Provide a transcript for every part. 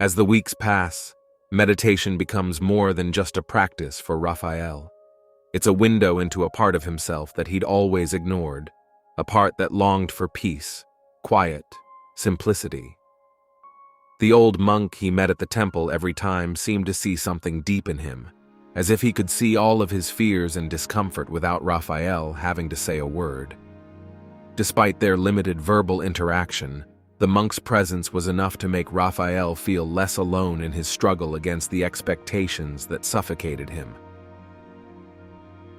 As the weeks pass, meditation becomes more than just a practice for Rafael. It's a window into a part of himself that he'd always ignored, a part that longed for peace, quiet, simplicity. The old monk he met at the temple every time seemed to see something deep in him, as if he could see all of his fears and discomfort without Rafael having to say a word. Despite their limited verbal interaction, the monk's presence was enough to make Rafael feel less alone in his struggle against the expectations that suffocated him.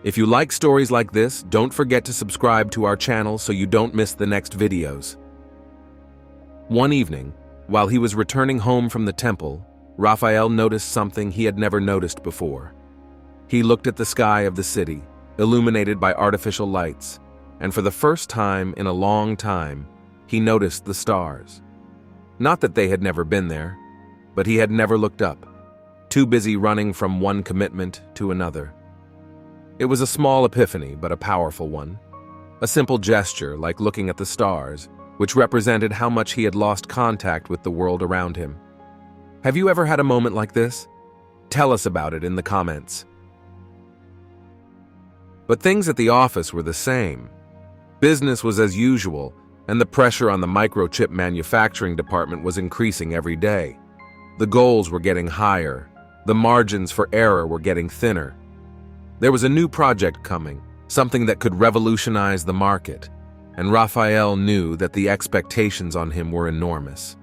If you like stories like this, don't forget to subscribe to our channel so you don't miss the next videos. One evening, while he was returning home from the temple, Rafael noticed something he had never noticed before. He looked at the sky of the city, illuminated by artificial lights, and for the first time in a long time, he noticed the stars. Not that they had never been there, but he had never looked up, too busy running from one commitment to another. It was a small epiphany, but a powerful one. A simple gesture like looking at the stars, which represented how much he had lost contact with the world around him. Have you ever had a moment like this? Tell us about it in the comments. But things at the office were the same. Business was as usual, and the pressure on the microchip manufacturing department was increasing every day. The goals were getting higher. The margins for error were getting thinner. There was a new project coming, something that could revolutionize the market, and Rafael knew that the expectations on him were enormous.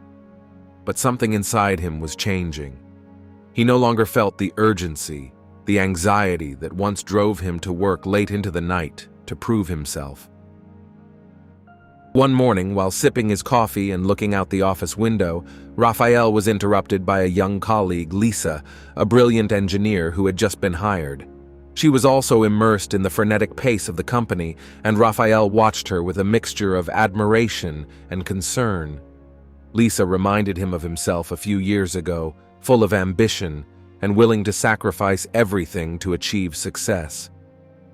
But something inside him was changing. He no longer felt the urgency, the anxiety that once drove him to work late into the night to prove himself. One morning, while sipping his coffee and looking out the office window, Rafael was interrupted by a young colleague, Lisa, a brilliant engineer who had just been hired. She was also immersed in the frenetic pace of the company, and Rafael watched her with a mixture of admiration and concern. Lisa reminded him of himself a few years ago, full of ambition and willing to sacrifice everything to achieve success.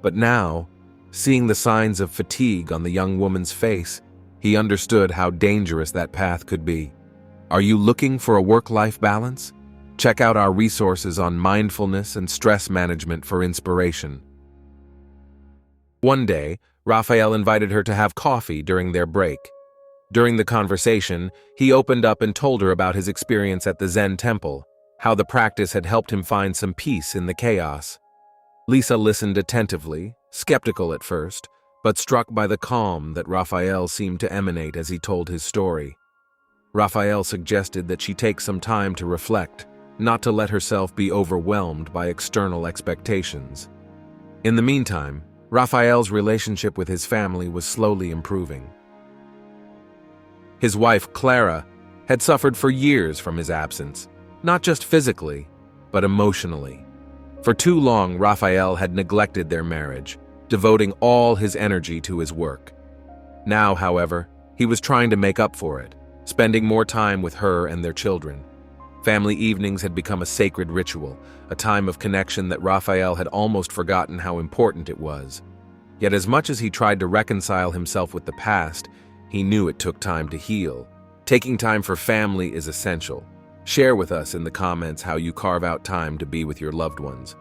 But now, seeing the signs of fatigue on the young woman's face, he understood how dangerous that path could be. Are you looking for a work-life balance? Check out our resources on mindfulness and stress management for inspiration. One day, Rafael invited her to have coffee during their break. During the conversation, he opened up and told her about his experience at the Zen temple, how the practice had helped him find some peace in the chaos. Lisa listened attentively, skeptical at first, but struck by the calm that Rafael seemed to emanate as he told his story. Rafael suggested that she take some time to reflect, not to let herself be overwhelmed by external expectations. In the meantime, Rafael's relationship with his family was slowly improving. His wife, Clara, had suffered for years from his absence, not just physically, but emotionally. For too long, Rafael had neglected their marriage, devoting all his energy to his work. Now, however, he was trying to make up for it, spending more time with her and their children. Family evenings had become a sacred ritual, a time of connection that Rafael had almost forgotten how important it was. Yet as much as he tried to reconcile himself with the past, he knew it took time to heal. Taking time for family is essential. Share with us in the comments how you carve out time to be with your loved ones.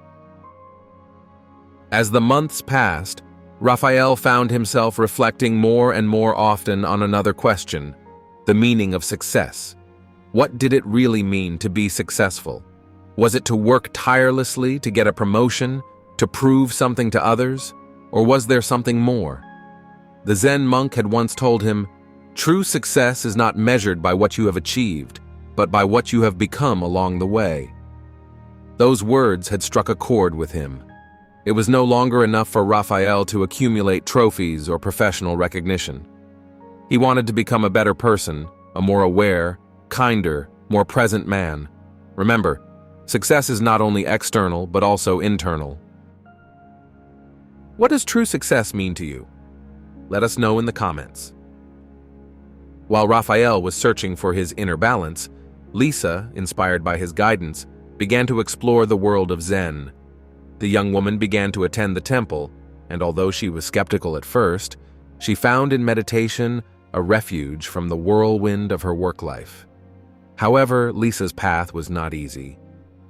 As the months passed, Rafael found himself reflecting more and more often on another question: the meaning of success. What did it really mean to be successful? Was it to work tirelessly to get a promotion, to prove something to others, or was there something more? The Zen monk had once told him, "True success is not measured by what you have achieved, but by what you have become along the way." Those words had struck a chord with him. It was no longer enough for Rafael to accumulate trophies or professional recognition. He wanted to become a better person, a more aware, kinder, more present man. Remember, success is not only external, but also internal. What does true success mean to you? Let us know in the comments. While Rafael was searching for his inner balance, Lisa, inspired by his guidance, began to explore the world of Zen. The young woman began to attend the temple, and although she was skeptical at first, she found in meditation a refuge from the whirlwind of her work life. However, Lisa's path was not easy.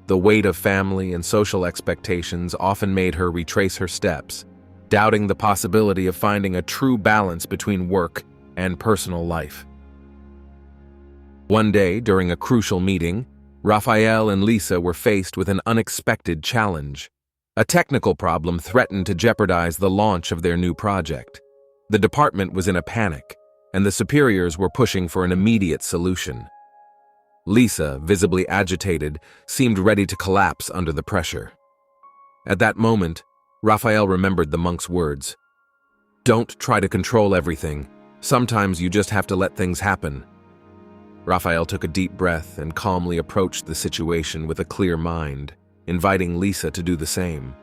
The weight of family and social expectations often made her retrace her steps, doubting the possibility of finding a true balance between work and personal life. One day, during a crucial meeting, Rafael and Lisa were faced with an unexpected challenge. A technical problem threatened to jeopardize the launch of their new project. The department was in a panic, and the superiors were pushing for an immediate solution. Lisa, visibly agitated, seemed ready to collapse under the pressure. At that moment, Rafael remembered the monk's words. "Don't try to control everything. Sometimes you just have to let things happen." Rafael took a deep breath and calmly approached the situation with a clear mind, inviting Lisa to do the same.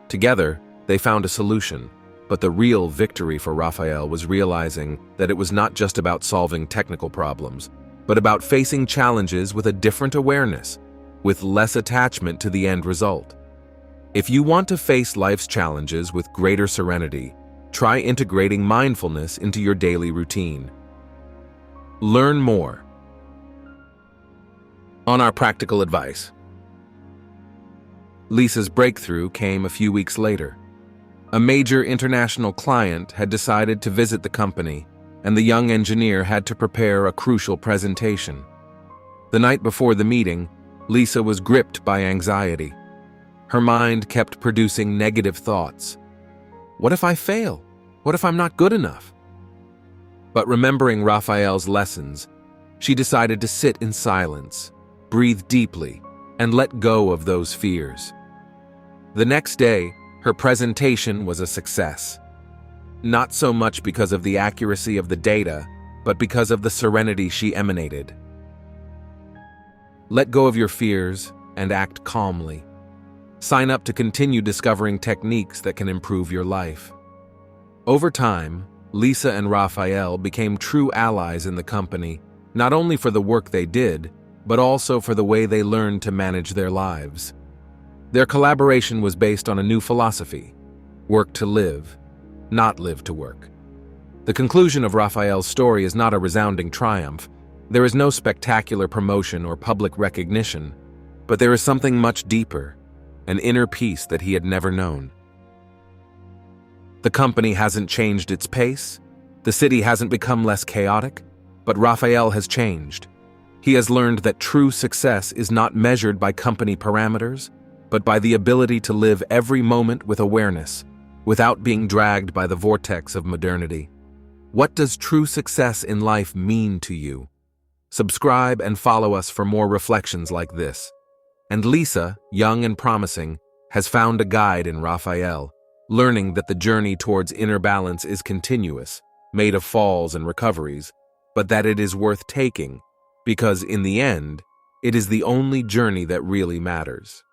Together, they found a solution, but the real victory for Rafael was realizing that it was not just about solving technical problems, but about facing challenges with a different awareness, with less attachment to the end result. If you want to face life's challenges with greater serenity, try integrating mindfulness into your daily routine. Learn more on our practical advice. Lisa's breakthrough came a few weeks later. A major international client had decided to visit the company, and the young engineer had to prepare a crucial presentation. The night before the meeting, Lisa was gripped by anxiety. Her mind kept producing negative thoughts. What if I fail? What if I'm not good enough? But remembering Rafael's lessons, she decided to sit in silence, breathe deeply, and let go of those fears. The next day, her presentation was a success. Not so much because of the accuracy of the data, but because of the serenity she emanated. Let go of your fears and act calmly. Sign up to continue discovering techniques that can improve your life. Over time, Lisa and Rafael became true allies in the company, not only for the work they did, but also for the way they learned to manage their lives. Their collaboration was based on a new philosophy: work to live, not live to work. The conclusion of Rafael's story is not a resounding triumph. There is no spectacular promotion or public recognition, but there is something much deeper, an inner peace that he had never known. The company hasn't changed its pace, the city hasn't become less chaotic, but Rafael has changed. He has learned that true success is not measured by company parameters, but by the ability to live every moment with awareness, without being dragged by the vortex of modernity. What does true success in life mean to you? Subscribe and follow us for more reflections like this. And Lisa, young and promising, has found a guide in Rafael, learning that the journey towards inner balance is continuous, made of falls and recoveries, but that it is worth taking, because in the end, it is the only journey that really matters.